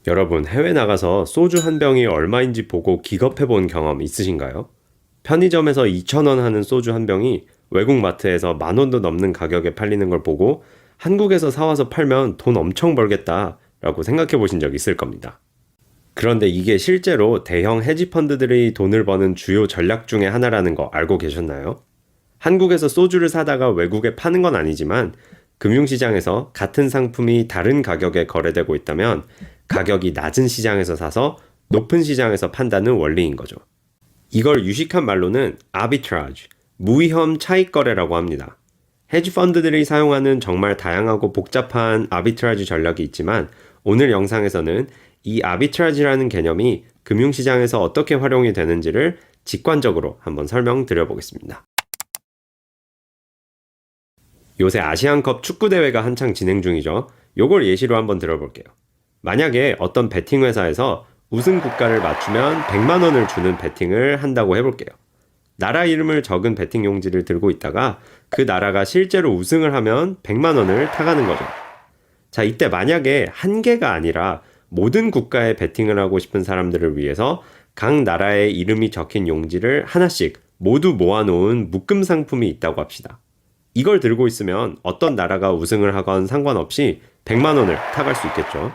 여러분, 해외 나가서 소주 한 병이 얼마인지 보고 기겁해 본 경험 있으신가요? 편의점에서 2,000원 하는 소주 한 병이 외국 마트에서 10,000원도 넘는 가격에 팔리는 걸 보고 한국에서 사와서 팔면 돈 엄청 벌겠다 라고 생각해 보신 적 있을 겁니다. 그런데 이게 실제로 대형 헤지펀드들이 돈을 버는 주요 전략 중에 하나라는 거 알고 계셨나요? 한국에서 소주를 사다가 외국에 파는 건 아니지만 금융시장에서 같은 상품이 다른 가격에 거래되고 있다면 가격이 낮은 시장에서 사서 높은 시장에서 판다는 원리인 거죠. 이걸 유식한 말로는 아비트라지, 무위험 차익 거래라고 합니다. 헤지 펀드들이 사용하는 정말 다양하고 복잡한 아비트라지 전략이 있지만 오늘 영상에서는 이 아비트라지라는 개념이 금융시장에서 어떻게 활용이 되는지를 직관적으로 한번 설명드려 보겠습니다. 요새 아시안컵 축구대회가 한창 진행 중이죠. 요걸 예시로 한번 들어볼게요. 만약에 어떤 베팅 회사에서 우승 국가를 맞추면 100만 원을 주는 베팅을 한다고 해볼게요. 나라 이름을 적은 베팅 용지를 들고 있다가 그 나라가 실제로 우승을 하면 100만 원을 타가는 거죠. 자, 이때 만약에 한 개가 아니라 모든 국가에 베팅을 하고 싶은 사람들을 위해서 각 나라의 이름이 적힌 용지를 하나씩 모두 모아놓은 묶음 상품이 있다고 합시다. 이걸 들고 있으면 어떤 나라가 우승을 하건 상관없이 100만 원을 타갈 수 있겠죠.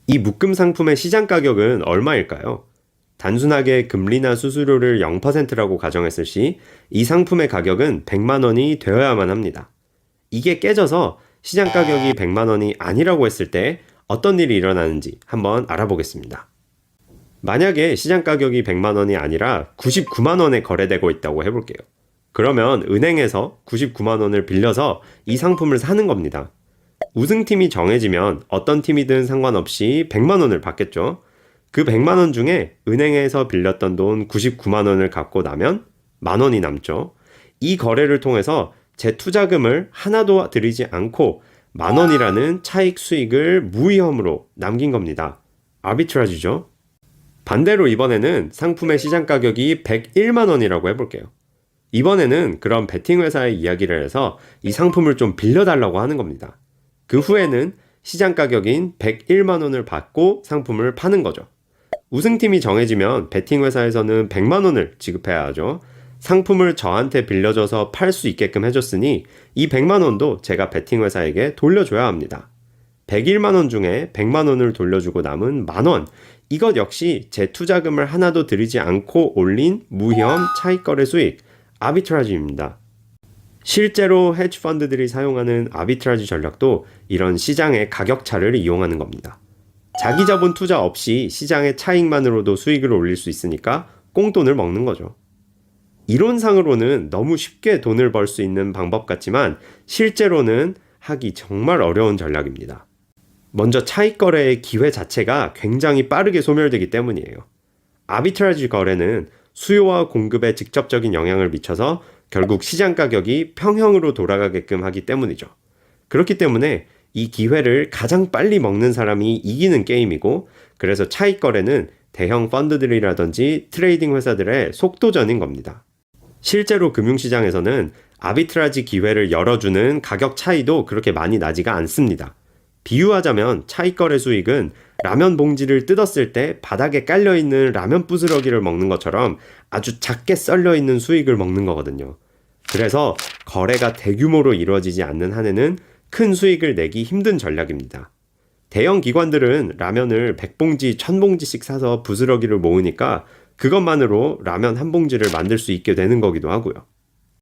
이 묶음 상품의 시장 가격은 얼마일까요? 단순하게 금리나 수수료를 0%라고 가정했을 시 이 상품의 가격은 100만 원이 되어야만 합니다. 이게 깨져서 시장 가격이 100만 원이 아니라고 했을 때 어떤 일이 일어나는지 한번 알아보겠습니다. 만약에 시장 가격이 100만 원이 아니라 99만 원에 거래되고 있다고 해볼게요. 그러면 은행에서 99만 원을 빌려서 이 상품을 사는 겁니다. 우승팀이 정해지면 어떤 팀이든 상관없이 100만 원을 받겠죠. 그 100만 원 중에 은행에서 빌렸던 돈 99만 원을 갚고 나면 만 원이 남죠. 이 거래를 통해서 제 투자금을 하나도 들이지 않고 만 원이라는 차익 수익을 무위험으로 남긴 겁니다. 아비트라지죠. 반대로 이번에는 상품의 시장 가격이 101만 원이라고 해볼게요. 이번에는 그런 베팅 회사의 이야기를 해서 이 상품을 좀 빌려달라고 하는 겁니다. 그 후에는 시장 가격인 101만 원을 받고 상품을 파는 거죠. 우승팀이 정해지면 베팅 회사에서는 100만 원을 지급해야 하죠. 상품을 저한테 빌려줘서 팔 수 있게끔 해줬으니 이 100만 원도 제가 베팅 회사에게 돌려줘야 합니다. 101만 원 중에 100만 원을 돌려주고 남은 만 원, 이것 역시 제 투자금을 하나도 들이지 않고 올린 무위험 차익 거래 수익, 아비트라지입니다. 실제로 헤지 펀드들이 사용하는 아비트라지 전략도 이런 시장의 가격차를 이용하는 겁니다. 자기 자본 투자 없이 시장의 차익만으로도 수익을 올릴 수 있으니까 꽁돈을 먹는 거죠. 이론상으로는 너무 쉽게 돈을 벌 수 있는 방법 같지만 실제로는 하기 정말 어려운 전략입니다. 먼저 차익 거래의 기회 자체가 굉장히 빠르게 소멸되기 때문이에요. 아비트라지 거래는 수요와 공급에 직접적인 영향을 미쳐서 결국 시장 가격이 평형으로 돌아가게끔 하기 때문이죠. 그렇기 때문에 이 기회를 가장 빨리 먹는 사람이 이기는 게임이고, 그래서 차익 거래는 대형 펀드들이라든지 트레이딩 회사들의 속도전인 겁니다. 실제로 금융시장에서는 아비트라지 기회를 열어주는 가격 차이도 그렇게 많이 나지가 않습니다. 비유하자면 차익 거래 수익은 라면 봉지를 뜯었을 때 바닥에 깔려있는 라면 부스러기를 먹는 것처럼 아주 작게 썰려있는 수익을 먹는 거거든요. 그래서 거래가 대규모로 이루어지지 않는 한에는 큰 수익을 내기 힘든 전략입니다. 대형 기관들은 라면을 100봉지, 1000봉지씩 사서 부스러기를 모으니까 그것만으로 라면 한 봉지를 만들 수 있게 되는 거기도 하고요.